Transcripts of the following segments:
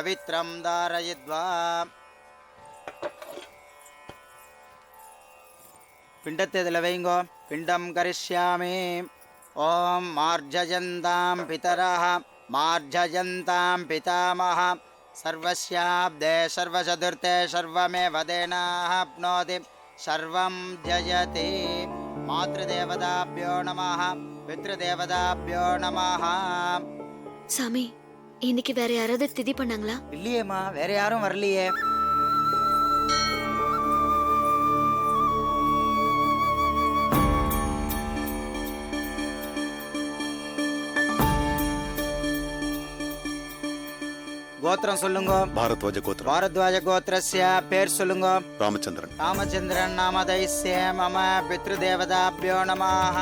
பவித்ரம் தாரயித்வா. பிண்டத்தை இதில் வைங்கோ. பிண்டம் கரிஷ்யாமி. ஓம் மார்ஜயந்தாம் பிதரः மார்ஜயந்தாம் பிதாமஹ சர்வஸ்யாப்தே சர்வசதுர்த்தே சர்வமேவ தேனாப்னோதி சர்வம் ஜயதி. மாத்ருதேவதாப்யோ நமः பித்ருதேவதாப்யோ நமः. சாமி, இன்னைக்கு வேற யாராவது திதி பண்ணாங்களா? இல்லையேம்மா, வேற யாரும் வரலையே. கோத்திரம் சொல்லுங்க. பாரத்வாஜ கோத்திரம். பாரத்வாஜ கோத்திரஸ்ய பேர் சொல்லுங்க. ராமச்சந்திரன். ராமச்சந்திரன் நாம தைஸ்ய மம பித்ருதேவதாப்யோ நமः.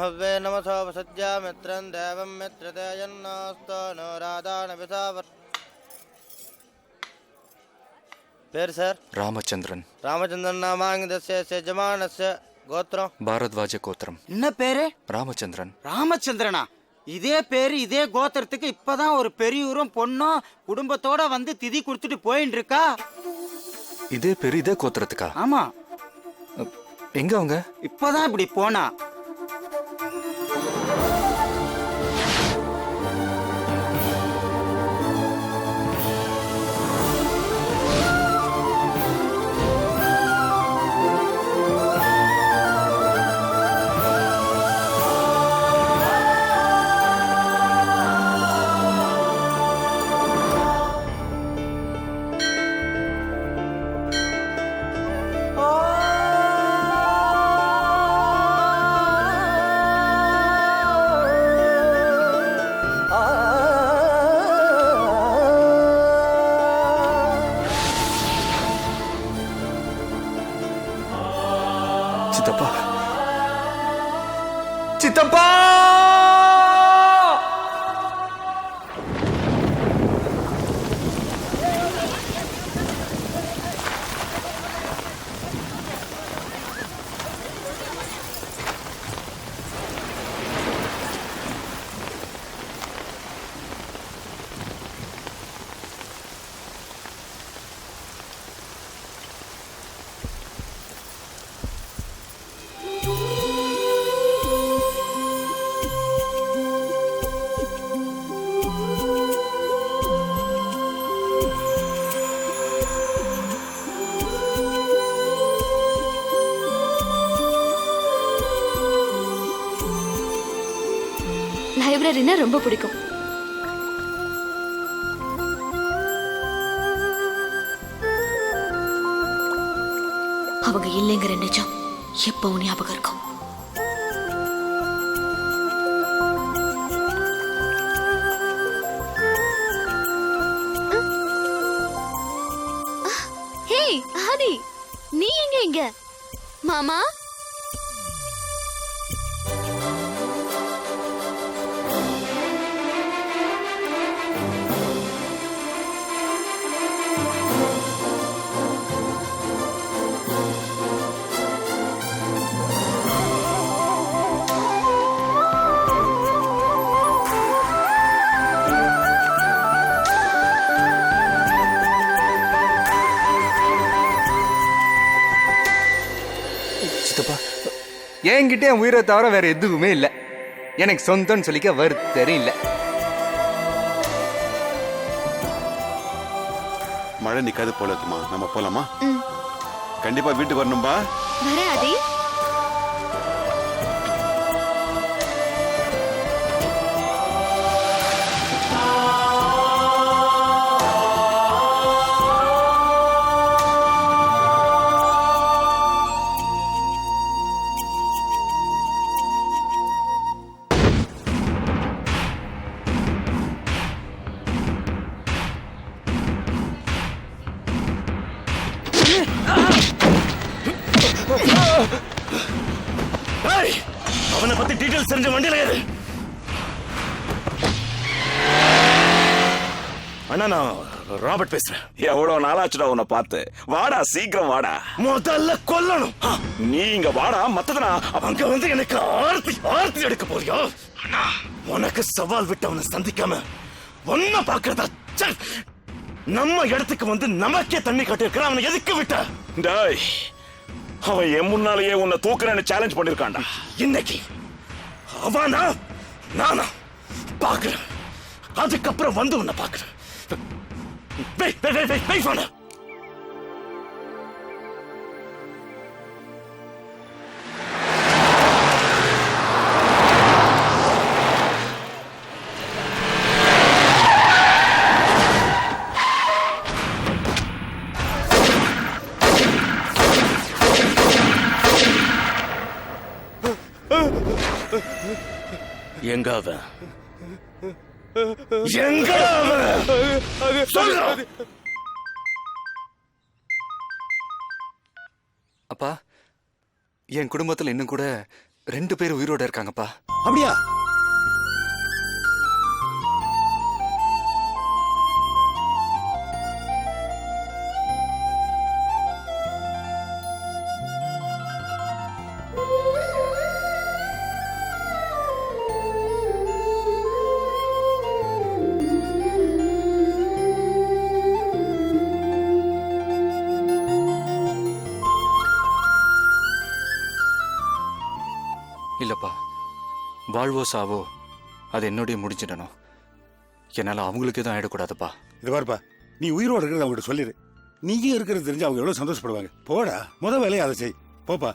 हव्वे नमसो वसज्जा मित्रं देवं मित्रते यन्नास्तो नो राधान विसावर. பேர் சார்? ராமச்சந்திரன். ராமச்சந்திரன் நாமாங்கதஸ்ய யஜமானஸ்ய கோத்திரம்? பாரத்வாஜ கோத்திரம். என்ன பேரு? ராமச்சந்திரன். ராமச்சந்திரனா? இதே பேரு இதே கோத்திரத்துக்கு இப்பதான் ஒரு பெரியவரும் பொண்ணும் குடும்பத்தோட வந்து திதி கொடுத்துட்டு போயின்னு இருக்கா. இதே பேரு இதே கோத்திரத்துக்கா? ஆமா. எங்க அவங்க? இப்பதான் இப்படி போனா. சித்தப்பா, சித்தப்பா! லைப்ரரினா ரொம்ப பிடிக்கும். அவங்க இல்லைங்கிற நிஜம் எப்பவும் ஞாபகம் இருக்கும். ஹே ஆதி, நீ எங்க இங்க? மாமா, சித்தப்பா என்கிட்ட என் உயிரை தவிர வேற எதுவுமே இல்லை. எனக்கு சொந்தம்னு சொல்லிக்க வருத்தரும் இல்லை. மழை நிக்காது போல இருக்குமா, நம்ம போலாமா? கண்டிப்பா வீட்டுக்கு வரணும்பா. வர ஆதி. அவனை பத்தி டீடைல்ஸ் தெரிஞ்ச வண்டியில ஏறு. அண்ணா நான் ராபர்ட் பேசுறேன். எவ்வளவு நாளாச்சுடா உன்னை பார்த்து. வாடா சீக்கிரம் வாடா. முதல்ல கொல்லணும். நீ இங்க வாடா, மத்ததுனா அங்க வந்து எனக்கு ஆர்த்தி எடுக்க போறியா? அண்ணா உனக்கு சவால் விட்டு அவனை சந்திக்காம ஒன்ன பாக்குறதா? நம்ம இடத்துக்கு வந்து நமக்கே தண்ணி கட்டிருக்கிற அவனை எதுக்கு விட்ட? டேய், அவன் என் முன்னாலேயே உன்னை தூக்குறேன்னு சேலஞ்ச் பண்ணிருக்கான்டா. இன்னைக்கு அவனா நானா பாக்குறேன். அதுக்கப்புறம் வந்து உன்னை பாக்குறேன். எங்க அவன்? எங்க அவன்? சொல்றா. அப்பா என் குடும்பத்துல இன்னும் கூட 2 பேர் உயிரோட இருக்காங்கப்பா. அப்படியா? இல்லப்பா, வாழ்வோ சாவோ அது என்னுடைய முடிஞ்சிடணும். என்னால அவங்களுக்கு எதுவும் ஆயிடக்கூடாதுப்பா. இது பாருப்பா, நீ உயிரோடு இருக்கிறத அவங்ககிட்ட சொல்லிடு. நீயும் இருக்கிறது தெரிஞ்சு அவங்க எவ்வளவு சந்தோஷப்படுவாங்க. போடா, முத வேலையை அதை செய். போப்பா.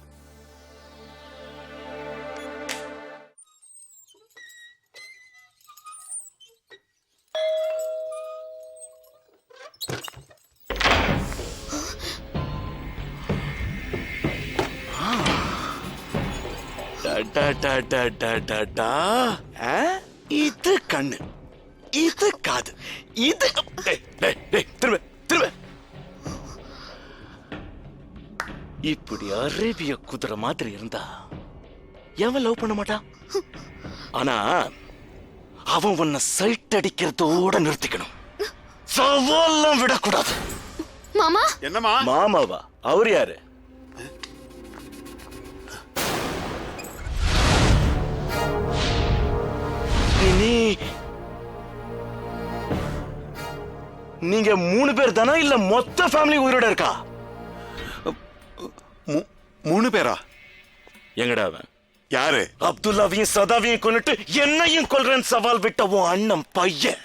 இது கண்ணு, இது காது, இது திரும்ப திரும்ப. இப்படி அரேபிய குதிரை மாதிரி இருந்தா எவன் லவ் பண்ண மாட்டான்? ஆனா அவன் உன்னை சைட் அடிக்கிறதோட நிறுத்திக்கணும். சவால்லாம் விடக்கூடாது. மாமா என்னமா? மாமாவா? அவர் யாரு? நீங்க 3 பேர் தானா இல்ல மொத்த ஃபேமிலி உயிரோட இருக்கா? 3 பேரா? எங்கடா அவன்? யாரு? அப்துல்லாவையும் சதாவையும் கொன்னுட்டு என்னையும் கொல்றேன் சவால் விட்ட உன் அண்ணன் பையன்.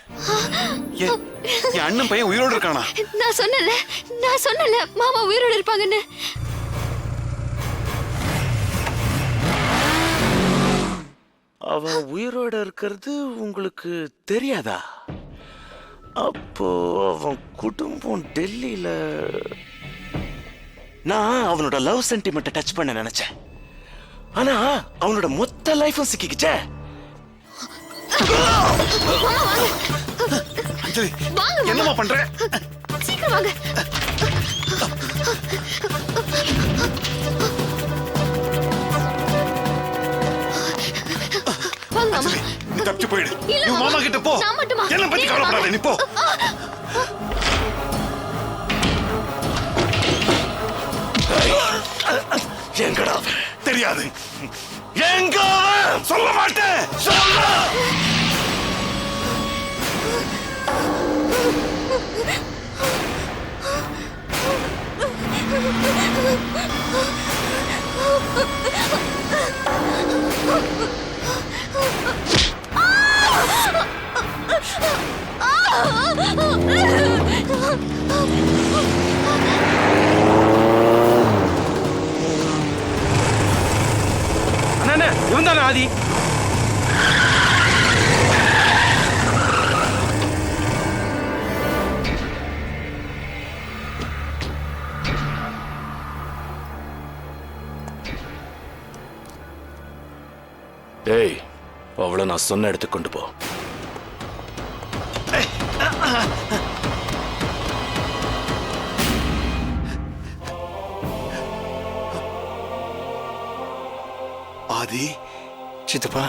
என் அண்ணன் பையன் உயிரோடு இருக்கானா? நான் சொன்னல மாமா உயிரோட இருப்பாங்கன்னு. அவன் உயிரோட இருக்கிறது உங்களுக்கு தெரியாதா? அப்போ அவன் குடும்பம் டெல்லியில. நான் அவனோட லவ் சென்டிமெண்ட் டச் பண்ண நினைச்சேன். ஆனா அவனோட மொத்த லைஃபும் சிக்கிக்கிச்சே. அஞ்சலி, என்னமா பண்ற? சீக்கிரம் வாங்க. நீ தப்பிச்சு போயிடு. நீ மாமா கிட்ட போ. என்ன பத்தி கவலைப்படாத, நீ போ. எங்கடா தெரியாது. எங்க சொல்ல மாட்டேன். சொல்ல. அண்ணா இவன் தானே ஆதி? டேய், அவளை நான் சொன்ன இடத்துக்கு கொண்டு போ. ஆதி, சித்தப்பா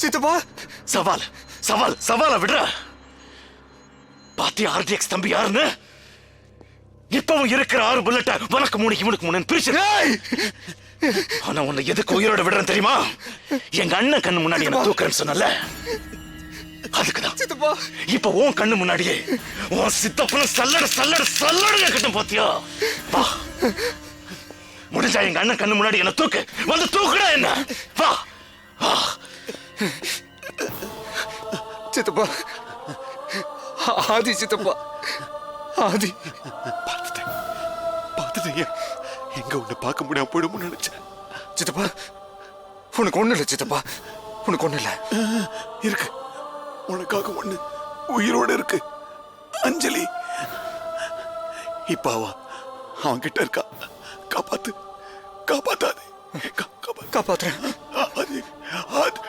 சித்தப்பா, சவால் சவால் சவால விடுற. பாத்தியா ஆர்டிஎக்ஸ் தம்பி யாருன்னு? இப்பவும் இருக்கிற 6 புல்லட்ட உனக்கு 3 இவனுக்கு 3 பிரிச்சு. ஆனா உன்னை எதுக்கு உயிரோட விடுறேன் தெரியுமா? எங்க அண்ணன் கண்ணு முன்னாடி என்ன தூக்குறேன்னு சொன்னல, அதுக்குதான். இப்ப உன் கண்ணு முன்னாடியே உன் சித்தப்பன சல்லட சல்லட சல்லட கட்டும் பாத்தியா? வா, முடிஞ்சா எங்க அண்ணன் கண்ணு முன்னாடி என்ன தூக்கு, வந்து தூக்குடா என்ன. வா வா. சித்தப்பா, ஆதி சித்தப்பா, ஆதி. பார்த்துட்டேன், எங்க உன்னை பார்க்க முடியாம போயிடும்னு நினைச்சேன். சித்தப்பா, உனக்கு ஒண்ணு இல்லை சித்தப்பா, உனக்கு ஒண்ணு இல்லை. இருக்கு, உனக்காக ஒண்ணு உயிரோட இருக்கு. அஞ்சலி இப்ப அவன் கிட்ட இருக்கா. காப்பாத்து, காப்பாத்தாது. காப்பாத்துறேன். ஆதி, ஆதி.